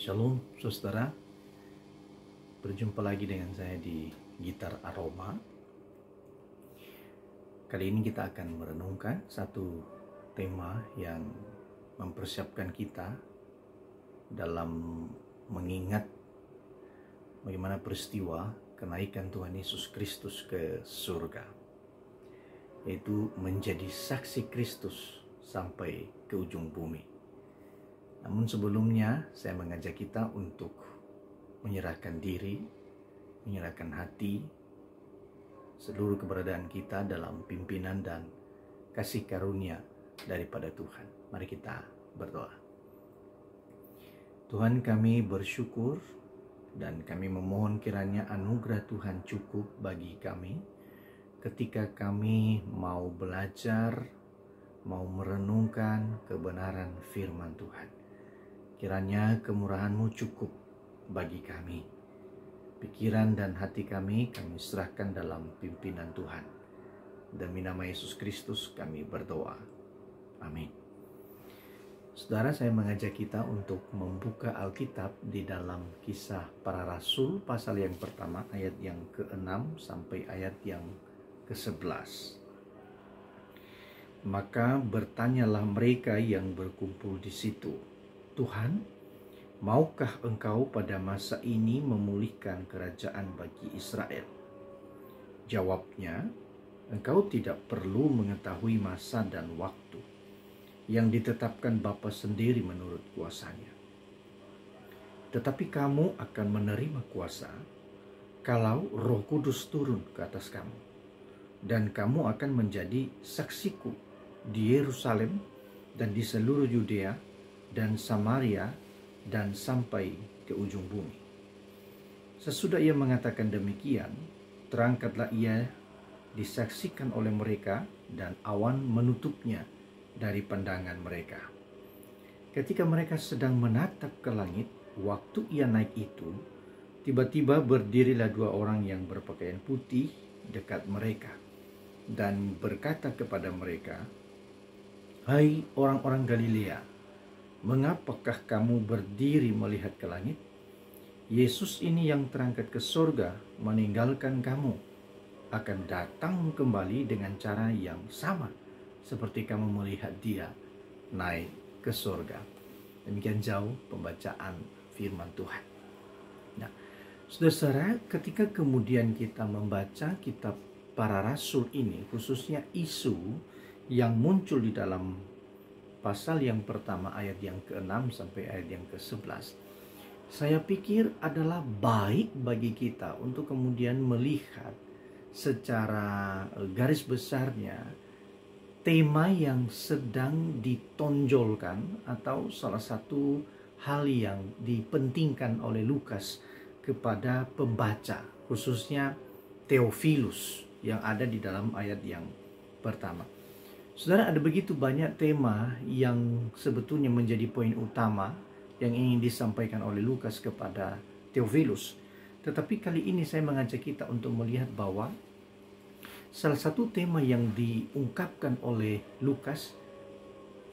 Shalom saudara, berjumpa lagi dengan saya di Gitar Aroma. Kali ini kita akan merenungkan satu tema yang mempersiapkan kita dalam mengingat bagaimana peristiwa kenaikan Tuhan Yesus Kristus ke surga, yaitu menjadi saksi Kristus sampai ke ujung bumi. Namun sebelumnya saya mengajak kita untuk menyerahkan diri, menyerahkan hati, seluruh keberadaan kita dalam pimpinan dan kasih karunia daripada Tuhan. Mari kita berdoa. Tuhan, kami bersyukur dan kami memohon kiranya anugerah Tuhan cukup bagi kami ketika kami mau belajar, mau merenungkan kebenaran firman Tuhan. Kiranya kemurahan-Mu cukup bagi kami. Pikiran dan hati kami serahkan dalam pimpinan Tuhan. Demi nama Yesus Kristus kami berdoa. Amin. Saudara, saya mengajak kita untuk membuka Alkitab di dalam Kisah Para Rasul pasal yang pertama ayat yang ke-6 sampai ayat yang ke-11. Maka bertanyalah mereka yang berkumpul di situ, Tuhan, maukah Engkau pada masa ini memulihkan kerajaan bagi Israel? Jawabnya, Engkau tidak perlu mengetahui masa dan waktu yang ditetapkan Bapa sendiri menurut kuasanya. Tetapi kamu akan menerima kuasa kalau Roh Kudus turun ke atas kamu, dan kamu akan menjadi saksiku di Yerusalem dan di seluruh Yudea dan Samaria dan sampai ke ujung bumi. Sesudah ia mengatakan demikian, terangkatlah ia disaksikan oleh mereka dan awan menutupnya dari pandangan mereka. Ketika mereka sedang menatap ke langit, waktu ia naik itu, tiba-tiba berdirilah dua orang yang berpakaian putih dekat mereka dan berkata kepada mereka, "Hai orang-orang Galilea, mengapakah kamu berdiri melihat ke langit? Yesus ini yang terangkat ke surga meninggalkan kamu akan datang kembali dengan cara yang sama seperti kamu melihat dia naik ke surga." Demikian jauh pembacaan firman Tuhan. Nah, saudara, ketika kemudian kita membaca kitab Para Rasul ini, khususnya isu yang muncul di dalam pasal yang pertama ayat yang ke-6 sampai ayat yang ke-11, saya pikir adalah baik bagi kita untuk kemudian melihat secara garis besarnya tema yang sedang ditonjolkan atau salah satu hal yang dipentingkan oleh Lukas kepada pembaca, khususnya Theophilus yang ada di dalam ayat yang pertama. Saudara, ada begitu banyak tema yang sebetulnya menjadi poin utama yang ingin disampaikan oleh Lukas kepada Theophilus. Tetapi kali ini saya mengajak kita untuk melihat bahwa salah satu tema yang diungkapkan oleh Lukas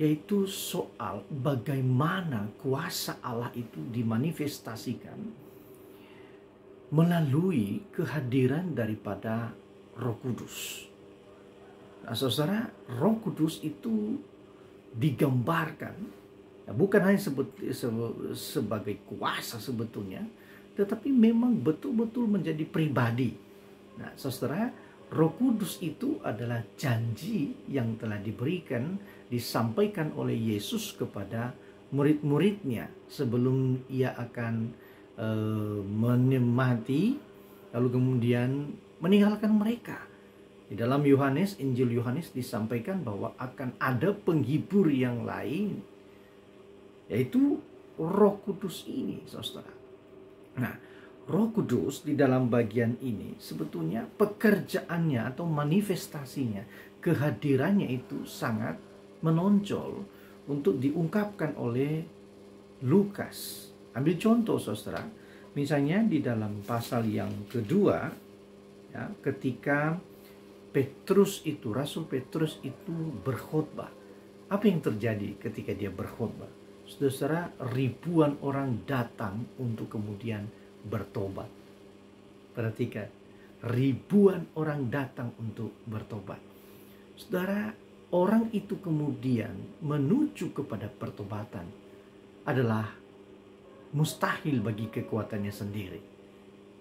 yaitu soal bagaimana kuasa Allah itu dimanifestasikan melalui kehadiran daripada Roh Kudus. Nah, saudara, Roh Kudus itu digambarkan bukan hanya sebagai kuasa sebetulnya, tetapi memang betul-betul menjadi pribadi. Nah, saudara, Roh Kudus itu adalah janji yang telah diberikan, disampaikan oleh Yesus kepada murid-muridnya sebelum ia akan mati, lalu kemudian meninggalkan mereka. Di dalam Injil Yohanes disampaikan bahwa akan ada penghibur yang lain, yaitu Roh Kudus ini, saudara. Nah, Roh Kudus di dalam bagian ini sebetulnya pekerjaannya atau manifestasinya, kehadirannya itu sangat menonjol untuk diungkapkan oleh Lukas. Ambil contoh, saudara, misalnya di dalam pasal yang kedua, ya, ketika Rasul Petrus itu berkhotbah. Apa yang terjadi ketika dia berkhotbah? Saudara, ribuan orang datang untuk kemudian bertobat. Perhatikan, ribuan orang datang untuk bertobat. Saudara, orang itu kemudian menuju kepada pertobatan adalah mustahil bagi kekuatannya sendiri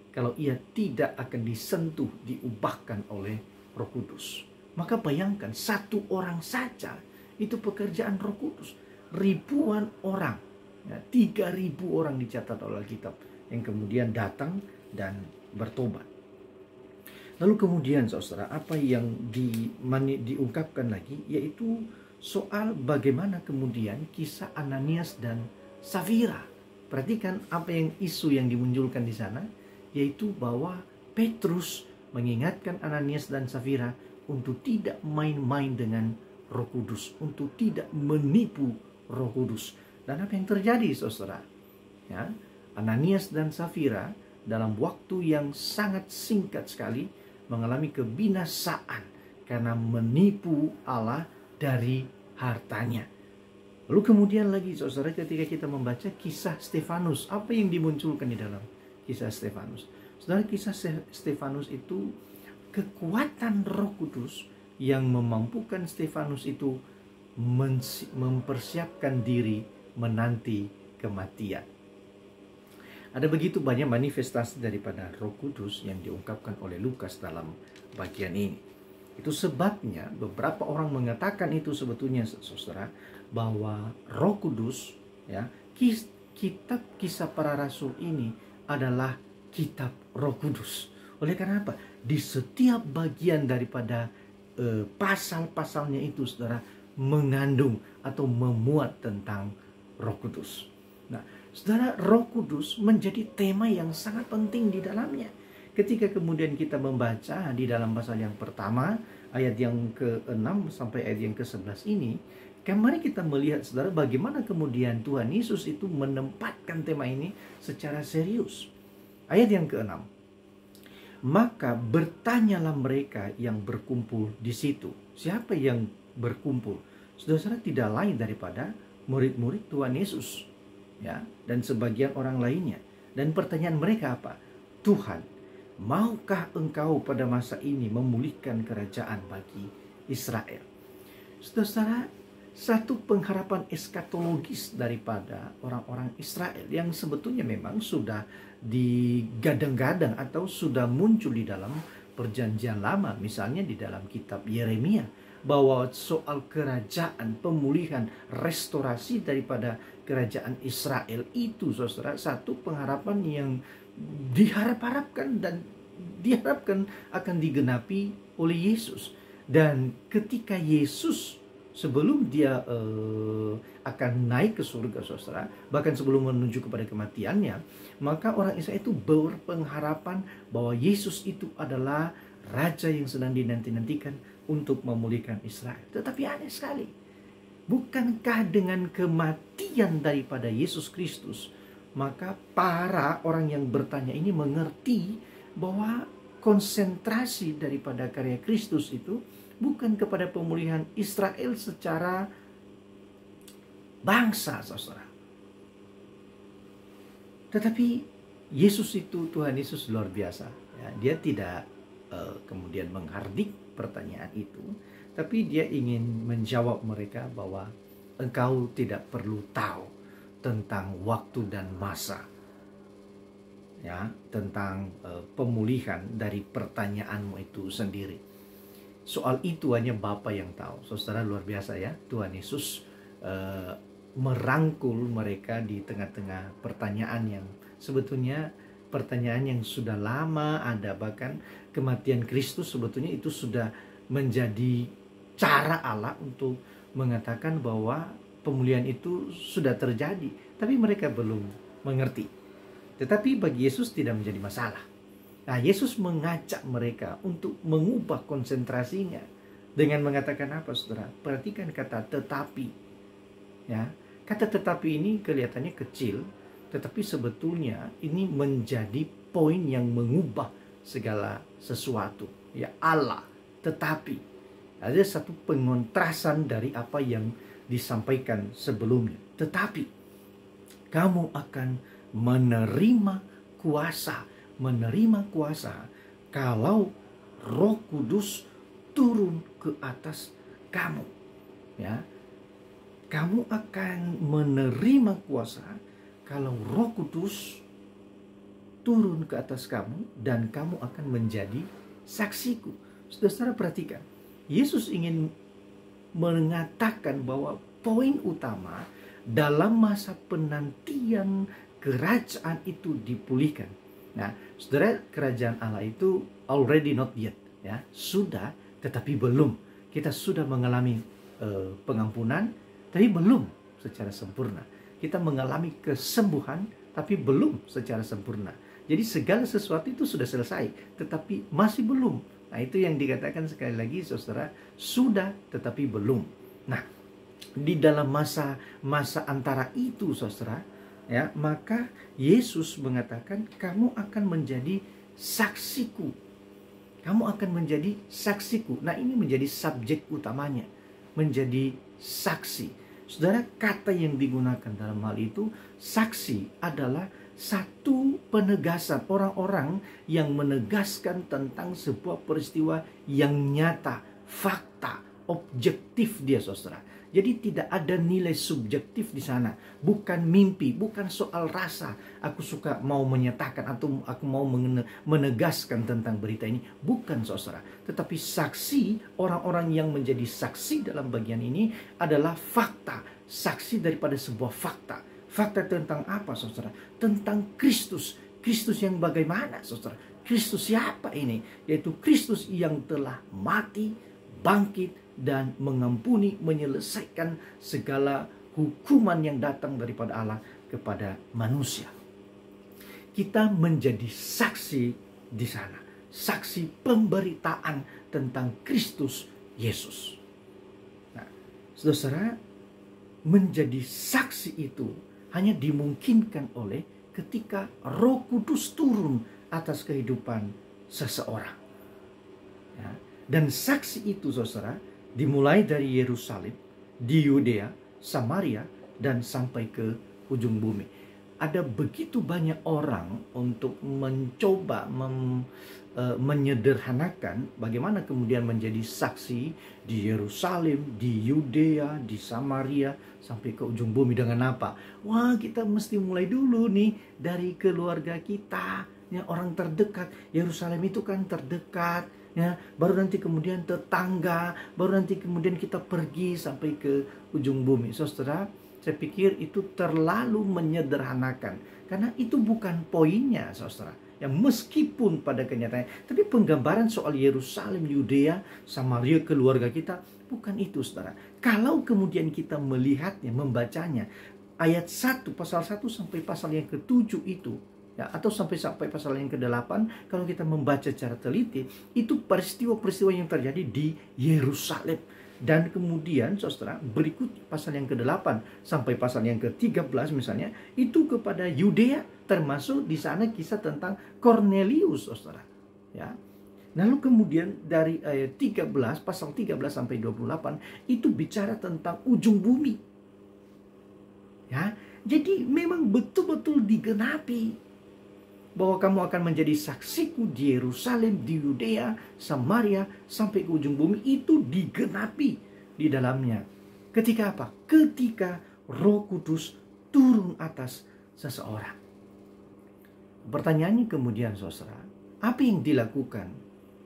kalau ia tidak akan disentuh, diubahkan oleh Roh Kudus. Maka bayangkan, satu orang saja itu pekerjaan Roh Kudus. Ribuan orang, ya, 3.000 orang dicatat oleh Alkitab yang kemudian datang dan bertobat. Lalu kemudian saudara, apa yang diungkapkan lagi, yaitu soal bagaimana kemudian kisah Ananias dan Safira. Perhatikan apa yang isu yang dimunculkan di sana, yaitu bahwa Petrus mengingatkan Ananias dan Safira untuk tidak main-main dengan Roh Kudus, untuk tidak menipu Roh Kudus. Dan apa yang terjadi saudara? Ya, Ananias dan Safira dalam waktu yang sangat singkat sekali mengalami kebinasaan karena menipu Allah dari hartanya. Lalu kemudian lagi saudara, ketika kita membaca kisah Stefanus, apa yang dimunculkan di dalam kisah Stefanus? Saudara, kisah Stefanus itu kekuatan Roh Kudus yang memampukan Stefanus itu mempersiapkan diri menanti kematian. Ada begitu banyak manifestasi daripada Roh Kudus yang diungkapkan oleh Lukas dalam bagian ini. Itu sebabnya beberapa orang mengatakan itu sebetulnya saudara, bahwa Roh Kudus, ya, kitab Kisah Para Rasul ini adalah kitab Roh Kudus. Oleh karena apa? Di setiap bagian daripada pasal-pasalnya itu saudara mengandung atau memuat tentang Roh Kudus. Nah, saudara, Roh Kudus menjadi tema yang sangat penting di dalamnya. Ketika kemudian kita membaca di dalam pasal yang pertama, ayat yang ke-6 sampai ayat yang ke-11 ini, mari kita melihat saudara bagaimana kemudian Tuhan Yesus itu menempatkan tema ini secara serius. Ayat yang ke-6. Maka bertanyalah mereka yang berkumpul di situ. Siapa yang berkumpul? Saudara-saudara, tidak lain daripada murid-murid Tuhan Yesus, ya, dan sebagian orang lainnya. Dan pertanyaan mereka apa? Tuhan, maukah Engkau pada masa ini memulihkan kerajaan bagi Israel? Saudara, satu pengharapan eskatologis daripada orang-orang Israel yang sebetulnya memang sudah digadang-gadang atau sudah muncul di dalam perjanjian lama, misalnya di dalam kitab Yeremia, bahwa soal kerajaan, pemulihan, restorasi daripada kerajaan Israel itu saudara, satu pengharapan yang diharapkan dan diharapkan akan digenapi oleh Yesus. Dan ketika Yesus sebelum dia akan naik ke surga saudara, bahkan sebelum menuju kepada kematiannya, maka orang Israel itu berpengharapan bahwa Yesus itu adalah Raja yang sedang dinanti-nantikan untuk memulihkan Israel. Tetapi aneh sekali, bukankah dengan kematian daripada Yesus Kristus, maka para orang yang bertanya ini mengerti bahwa konsentrasi daripada karya Kristus itu bukan kepada pemulihan Israel secara bangsa, saudara. Tetapi Yesus itu, Tuhan Yesus luar biasa. Ya, dia tidak kemudian menghardik pertanyaan itu, tapi dia ingin menjawab mereka bahwa engkau tidak perlu tahu tentang waktu dan masa, ya, tentang pemulihan dari pertanyaanmu itu sendiri. Soal itu hanya Bapa yang tahu. Saudara, luar biasa ya, Tuhan Yesus merangkul mereka di tengah-tengah pertanyaan yang sebetulnya pertanyaan yang sudah lama ada. Bahkan kematian Kristus sebetulnya itu sudah menjadi cara Allah untuk mengatakan bahwa pemulihan itu sudah terjadi, tapi mereka belum mengerti. Tetapi bagi Yesus tidak menjadi masalah. Nah, Yesus mengajak mereka untuk mengubah konsentrasinya dengan mengatakan apa, saudara? Perhatikan kata tetapi. Ya, kata tetapi ini kelihatannya kecil, tetapi sebetulnya ini menjadi poin yang mengubah segala sesuatu. Ya, Allah, tetapi ada satu pengontrasan dari apa yang disampaikan sebelumnya. Tetapi Kamu akan menerima kuasa. Menerima kuasa kalau Roh Kudus turun ke atas kamu. Ya, kamu akan menerima kuasa kalau Roh Kudus turun ke atas kamu dan kamu akan menjadi saksiku. Saudara perhatikan, Yesus ingin mengatakan bahwa poin utama dalam masa penantian kerajaan itu dipulihkan. Nah, saudara, kerajaan Allah itu already not yet, ya, sudah tetapi belum. Kita sudah mengalami pengampunan, tapi belum secara sempurna. Kita mengalami kesembuhan, tapi belum secara sempurna. Jadi segala sesuatu itu sudah selesai, tetapi masih belum. Nah, itu yang dikatakan sekali lagi, saudara, sudah tetapi belum. Nah, di dalam masa antara itu, saudara, ya, maka Yesus mengatakan kamu akan menjadi saksiku. Kamu akan menjadi saksiku. Nah, ini menjadi subjek utamanya, menjadi saksi. Saudara, kata yang digunakan dalam hal itu, saksi adalah satu penegasan, orang-orang yang menegaskan tentang sebuah peristiwa yang nyata, fakta, objektif dia, saudara. Jadi tidak ada nilai subjektif di sana, bukan mimpi, bukan soal rasa. Aku suka mau menyatakan atau aku mau menegaskan tentang berita ini, bukan, saudara. Tetapi saksi, orang-orang yang menjadi saksi dalam bagian ini adalah fakta, saksi daripada sebuah fakta. Fakta tentang apa, saudara? Tentang Kristus. Kristus yang bagaimana, saudara? Kristus siapa ini? Yaitu Kristus yang telah mati, bangkit, dan mengampuni, menyelesaikan segala hukuman yang datang daripada Allah kepada manusia. Kita menjadi saksi di sana. Saksi pemberitaan tentang Kristus Yesus. Nah, saudara, menjadi saksi itu hanya dimungkinkan oleh ketika Roh Kudus turun atas kehidupan seseorang. Ya. Dan saksi itu, saudara, dimulai dari Yerusalem, di Yudea, Samaria, dan sampai ke ujung bumi. Ada begitu banyak orang untuk mencoba menyederhanakan bagaimana kemudian menjadi saksi di Yerusalem, di Yudea, di Samaria, sampai ke ujung bumi. Dengan apa? Wah, kita mesti mulai dulu nih dari keluarga kita, ya, orang terdekat. Yerusalem itu kan terdekat, ya, baru nanti kemudian tetangga, baru nanti kemudian kita pergi sampai ke ujung bumi. Saudara, saya pikir itu terlalu menyederhanakan, karena itu bukan poinnya, saudara. Ya, meskipun pada kenyataannya, tapi penggambaran soal Yerusalem, Yudea, Samaria, keluarga kita, bukan itu, saudara. Kalau kemudian kita melihatnya, membacanya, ayat 1, pasal 1 sampai pasal yang ke-7 itu, ya, atau sampai pasal yang ke-8, kalau kita membaca secara teliti, itu peristiwa-peristiwa yang terjadi di Yerusalem. Dan kemudian, saudara, berikut pasal yang ke-8 sampai pasal yang ke-13 misalnya, itu kepada Yudea, termasuk di sana kisah tentang Kornelius, saudara. Ya. Lalu kemudian dari ayat 13, pasal 13 sampai 28, itu bicara tentang ujung bumi. Ya. Jadi memang betul-betul digenapi bahwa kamu akan menjadi saksiku di Yerusalem, di Yudea, Samaria, sampai ke ujung bumi. Itu digenapi di dalamnya. Ketika apa? Ketika Roh Kudus turun atas seseorang. Pertanyaannya kemudian, saudara, apa yang dilakukan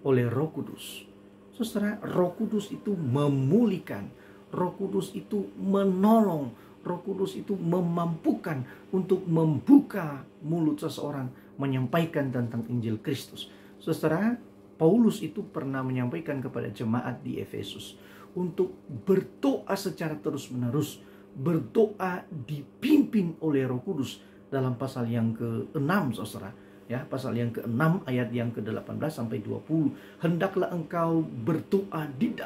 oleh Roh Kudus? Saudara, Roh Kudus itu memulihkan, Roh Kudus itu menolong, Roh Kudus itu memampukan untuk membuka mulut seseorang, menyampaikan tentang Injil Kristus. Saudara, Paulus itu pernah menyampaikan kepada jemaat di Efesus untuk berdoa secara terus-menerus, berdoa dipimpin oleh Roh Kudus. Dalam pasal yang ke-6, saudara, ya, pasal yang ke-6 ayat yang ke-18 sampai 20, hendaklah engkau berdoa di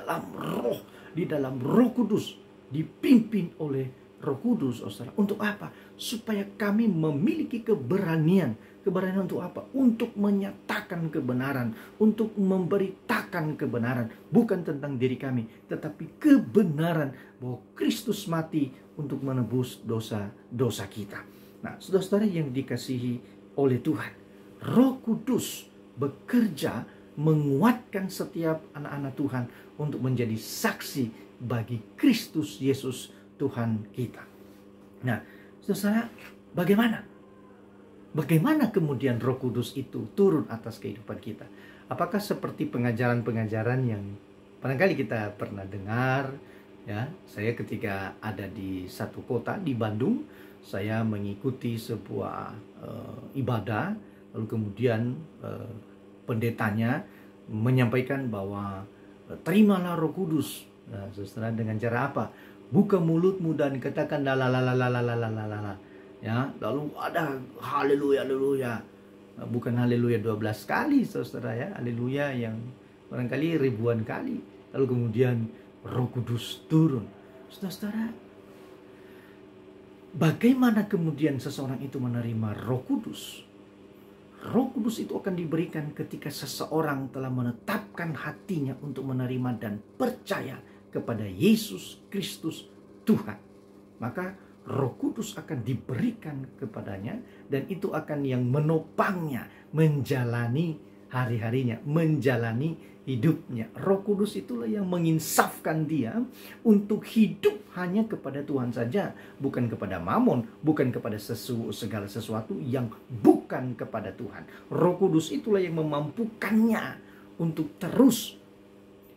dalam Roh Kudus, dipimpin oleh Roh Kudus, saudara. Untuk apa? Supaya kami memiliki keberanian. Keberanian untuk apa? Untuk menyatakan kebenaran, untuk memberitakan kebenaran, bukan tentang diri kami, tetapi kebenaran bahwa Kristus mati untuk menebus dosa-dosa kita. Nah, saudara-saudara yang dikasihi oleh Tuhan, Roh Kudus bekerja menguatkan setiap anak-anak Tuhan untuk menjadi saksi bagi Kristus Yesus Tuhan kita. Nah, saudara, bagaimana? Bagaimana kemudian Roh Kudus itu turun atas kehidupan kita? Apakah seperti pengajaran-pengajaran yang barangkali kita pernah dengar? Ya, saya ketika ada di satu kota di Bandung, saya mengikuti sebuah ibadah, lalu kemudian pendetanya menyampaikan bahwa terimalah Roh Kudus. Nah, saudara, dengan cara apa? Buka mulutmu dan katakan la la la la la la la la la. Ya, lalu ada haleluya haleluya. Bukan haleluya 12 kali, saudara ya. Haleluya yang barangkali ribuan kali. Lalu kemudian Roh Kudus turun. Saudara, bagaimana kemudian seseorang itu menerima Roh Kudus? Roh Kudus itu akan diberikan ketika seseorang telah menetapkan hatinya untuk menerima dan percaya kepada Yesus Kristus Tuhan. Maka Roh Kudus akan diberikan kepadanya, dan itu akan yang menopangnya menjalani hari-harinya, menjalani hidupnya. Roh Kudus itulah yang menginsafkan dia untuk hidup hanya kepada Tuhan saja, bukan kepada mamon, bukan kepada segala sesuatu yang bukan kepada Tuhan. Roh Kudus itulah yang memampukannya untuk terus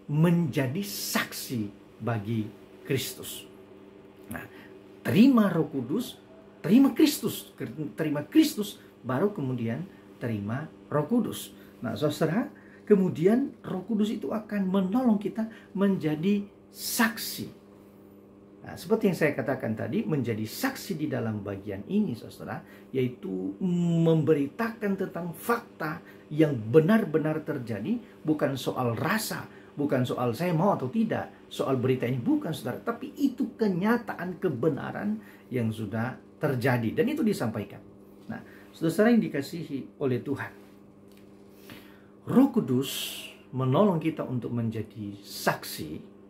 menjadi saksi bagi Kristus. Nah, terima Roh Kudus, terima Kristus, baru kemudian terima Roh Kudus. Nah, saudara, kemudian Roh Kudus itu akan menolong kita menjadi saksi. Nah, seperti yang saya katakan tadi, menjadi saksi di dalam bagian ini, saudara, yaitu memberitakan tentang fakta yang benar-benar terjadi, bukan soal rasa, bukan soal saya mau atau tidak, soal berita ini bukan, saudara, tapi itu kenyataan kebenaran yang sudah terjadi dan itu disampaikan. Nah, saudara yang dikasihi oleh Tuhan, Roh Kudus menolong kita untuk menjadi saksi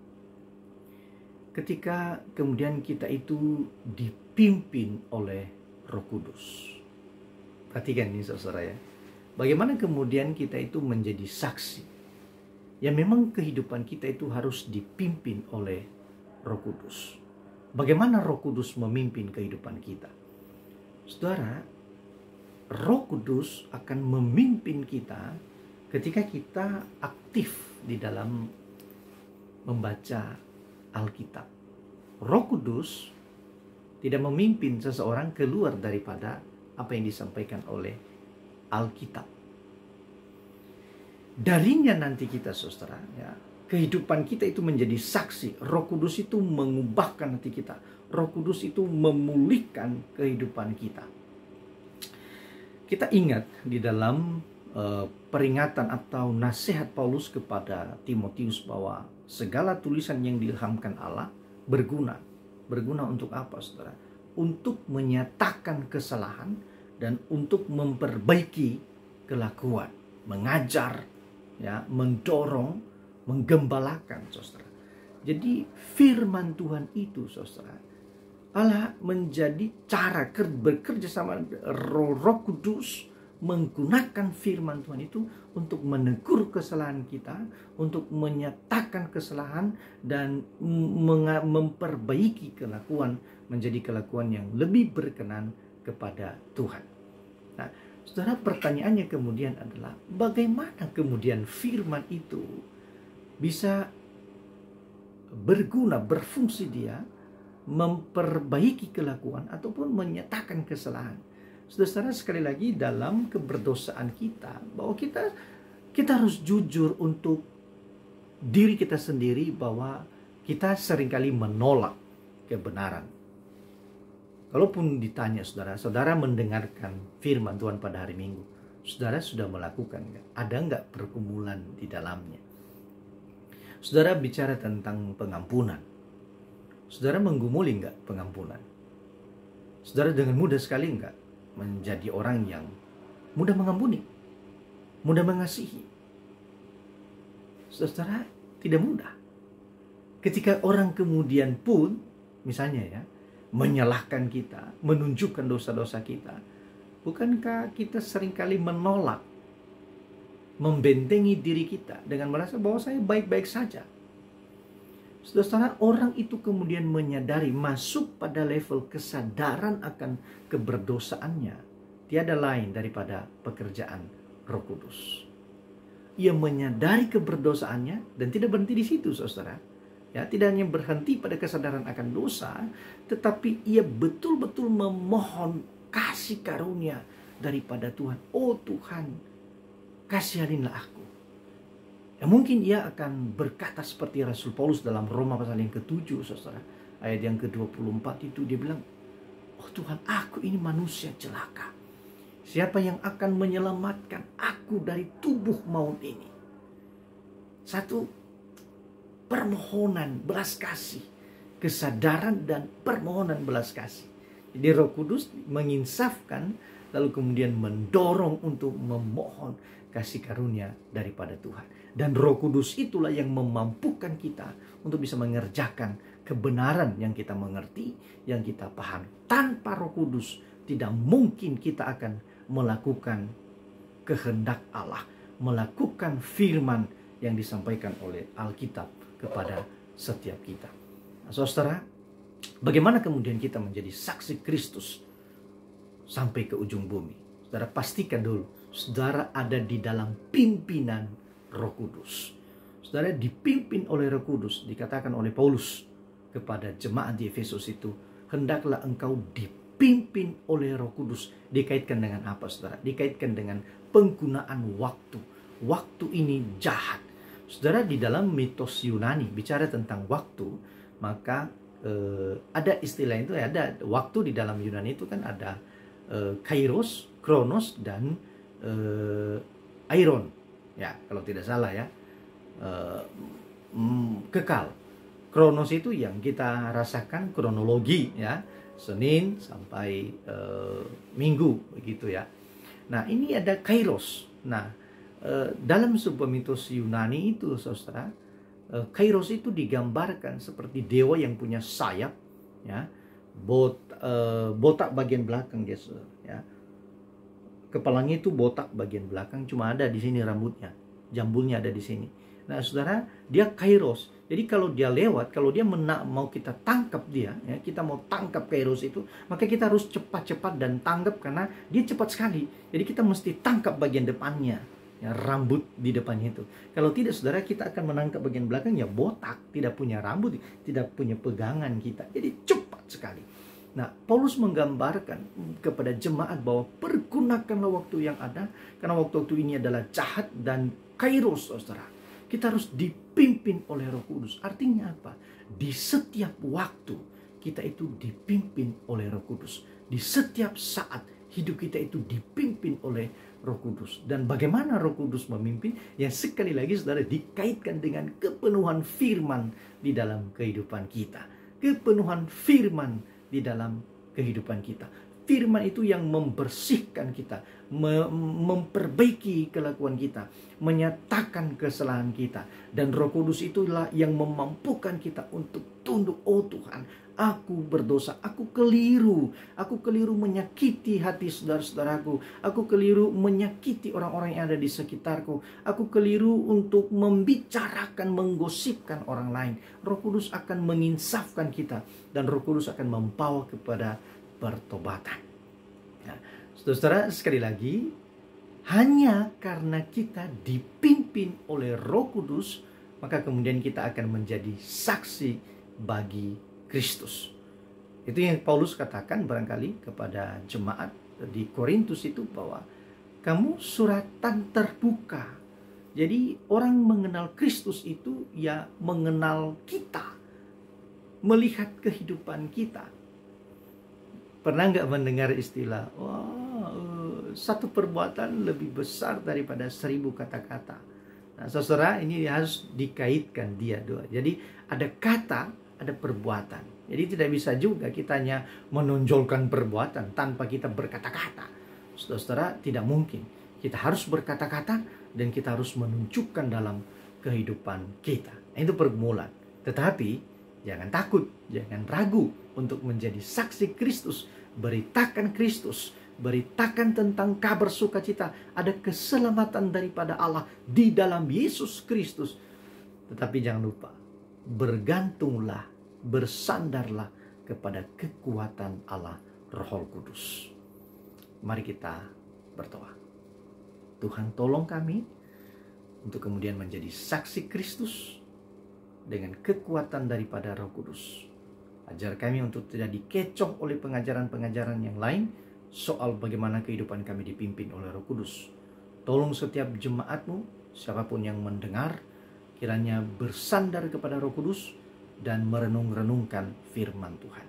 ketika kemudian kita itu dipimpin oleh Roh Kudus. Perhatikan ini, saudara ya. Bagaimana kemudian kita itu menjadi saksi? Ya, memang kehidupan kita itu harus dipimpin oleh Roh Kudus. Bagaimana Roh Kudus memimpin kehidupan kita? Saudara, Roh Kudus akan memimpin kita ketika kita aktif di dalam membaca Alkitab. Roh Kudus tidak memimpin seseorang keluar daripada apa yang disampaikan oleh Alkitab. Darinya nanti kita, saudara, ya, kehidupan kita itu menjadi saksi. Roh Kudus itu mengubahkan hati kita. Roh Kudus itu memulihkan kehidupan kita. Kita ingat di dalam peringatan atau nasihat Paulus kepada Timotius bahwa segala tulisan yang diilhamkan Allah berguna. Berguna untuk apa, saudara? Untuk menyatakan kesalahan dan untuk memperbaiki kelakuan, mengajar, ya, mendorong, menggembalakan, saudara. Jadi firman Tuhan itu, saudara, Allah menjadi cara bekerja sama Roh Kudus menggunakan firman Tuhan itu untuk menegur kesalahan kita, untuk menyatakan kesalahan dan memperbaiki kelakuan menjadi kelakuan yang lebih berkenan kepada Tuhan. Nah, saudara, pertanyaannya kemudian adalah bagaimana kemudian firman itu bisa berguna, berfungsi dia memperbaiki kelakuan ataupun menyatakan kesalahan. Saudara, sekali lagi dalam keberdosaan kita, bahwa kita harus jujur untuk diri kita sendiri bahwa kita seringkali menolak kebenaran. Kalaupun ditanya, saudara mendengarkan firman Tuhan pada hari Minggu, saudara sudah melakukan nggak? Ada nggak pergumulan di dalamnya? Saudara bicara tentang pengampunan, saudara menggumuli nggak pengampunan? Saudara dengan mudah sekali nggak menjadi orang yang mudah mengampuni, mudah mengasihi? Saudara, tidak mudah. Ketika orang kemudian pun, misalnya ya, menyalahkan kita, menunjukkan dosa-dosa kita? Bukankah kita seringkali menolak, membentengi diri kita dengan merasa bahwa saya baik-baik saja? Saudara, orang itu kemudian menyadari, masuk pada level kesadaran akan keberdosaannya. Tiada lain daripada pekerjaan Roh Kudus. Ia menyadari keberdosaannya dan tidak berhenti di situ, saudara. Ya, tidak hanya berhenti pada kesadaran akan dosa, tetapi ia betul-betul memohon kasih karunia daripada Tuhan. Oh Tuhan, kasihanilah aku. Ya, mungkin ia akan berkata seperti Rasul Paulus dalam Roma pasal yang ke-7, saudara. Ayat yang ke-24 itu dia bilang, oh Tuhan, aku ini manusia celaka. Siapa yang akan menyelamatkan aku dari tubuh maut ini? Satu permohonan belas kasih, kesadaran dan permohonan belas kasih. Jadi Roh Kudus menginsafkan, lalu kemudian mendorong untuk memohon kasih karunia daripada Tuhan. Dan Roh Kudus itulah yang memampukan kita untuk bisa mengerjakan kebenaran yang kita mengerti, yang kita pahami. Tanpa Roh Kudus tidak mungkin kita akan melakukan kehendak Allah, melakukan firman yang disampaikan oleh Alkitab kepada setiap kita. Nah, saudara, bagaimana kemudian kita menjadi saksi Kristus sampai ke ujung bumi? Saudara, pastikan dulu, saudara ada di dalam pimpinan Roh Kudus. Saudara dipimpin oleh Roh Kudus, dikatakan oleh Paulus kepada jemaat di Efesus itu, hendaklah engkau dipimpin oleh Roh Kudus. Dikaitkan dengan apa, saudara? Dikaitkan dengan penggunaan waktu. Waktu ini jahat. Saudara, di dalam mitos Yunani bicara tentang waktu, maka ada istilah itu, ada waktu di dalam Yunani itu kan ada kairos, kronos, dan airon. Ya, kalau tidak salah ya, kekal. Kronos itu yang kita rasakan kronologi ya, Senin sampai Minggu begitu ya. Nah, ini ada kairos. Nah, dalam sebuah mitos Yunani itu, saudara, kairos itu digambarkan seperti dewa yang punya sayap ya, botak bagian belakang dia, ya. Kepalanya itu botak bagian belakang, cuma ada di sini rambutnya, jambulnya ada di sini. Nah, saudara, dia kairos. Jadi kalau dia lewat, kalau dia mau kita tangkap dia, ya, kita mau tangkap kairos itu, maka kita harus cepat-cepat dan tangkap karena dia cepat sekali. Jadi kita mesti tangkap bagian depannya, ya, rambut di depannya itu. Kalau tidak, saudara, kita akan menangkap bagian belakangnya botak, tidak punya rambut, tidak punya pegangan kita. Jadi cepat sekali. Nah, Paulus menggambarkan kepada jemaat bahwa pergunakanlah waktu yang ada, karena waktu-waktu ini adalah jahat dan kairos, saudara. Kita harus dipimpin oleh Roh Kudus. Artinya apa? Di setiap waktu kita itu dipimpin oleh Roh Kudus. Di setiap saat hidup kita itu dipimpin oleh Roh Kudus. Dan bagaimana Roh Kudus memimpin? Yang sekali lagi, saudara, dikaitkan dengan kepenuhan firman di dalam kehidupan kita. Kepenuhan firman di dalam kehidupan kita. Firman itu yang membersihkan kita, memperbaiki kelakuan kita, menyatakan kesalahan kita. Dan Roh Kudus itulah yang memampukan kita untuk tunduk. Oh Tuhan, aku berdosa, aku keliru menyakiti hati saudara-saudaraku, aku keliru menyakiti orang-orang yang ada di sekitarku, aku keliru untuk membicarakan, menggosipkan orang lain. Roh Kudus akan menginsafkan kita, dan Roh Kudus akan membawa kepada pertobatan. Nah, saudara, sekali lagi, hanya karena kita dipimpin oleh Roh Kudus, maka kemudian kita akan menjadi saksi bagi Kristus. Itu yang Paulus katakan barangkali kepada jemaat di Korintus itu, bahwa kamu suratan terbuka. Jadi orang mengenal Kristus itu ya mengenal kita, melihat kehidupan kita. Pernah nggak mendengar istilah, satu perbuatan lebih besar daripada 1000 kata-kata. Nah, saudara, ini harus dikaitkan dia dua. Jadi ada kata, ada perbuatan. Jadi tidak bisa juga kita hanya menonjolkan perbuatan tanpa kita berkata-kata. Saudara, tidak mungkin. Kita harus berkata-kata dan kita harus menunjukkan dalam kehidupan kita. Itu pergumulan. Tetapi Jangan takut, jangan ragu untuk menjadi saksi Kristus. Beritakan Kristus, beritakan tentang kabar sukacita. Ada keselamatan daripada Allah di dalam Yesus Kristus. Tetapi jangan lupa, bergantunglah, bersandarlah kepada kekuatan Allah Roh Kudus. Mari kita berdoa. Tuhan, tolong kami untuk kemudian menjadi saksi Kristus dengan kekuatan daripada Roh Kudus. Ajar kami untuk tidak dikecoh oleh pengajaran-pengajaran yang lain soal bagaimana kehidupan kami dipimpin oleh Roh Kudus. Tolong setiap jemaat-Mu, siapapun yang mendengar, kiranya bersandar kepada Roh Kudus dan merenung-renungkan firman Tuhan.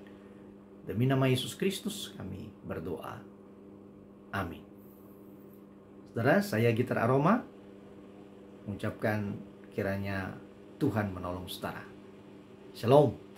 Demi nama Yesus Kristus kami berdoa. Amin. Saudara, saya Gitar Aroma mengucapkan kiranya Tuhan menolong saudara. Shalom.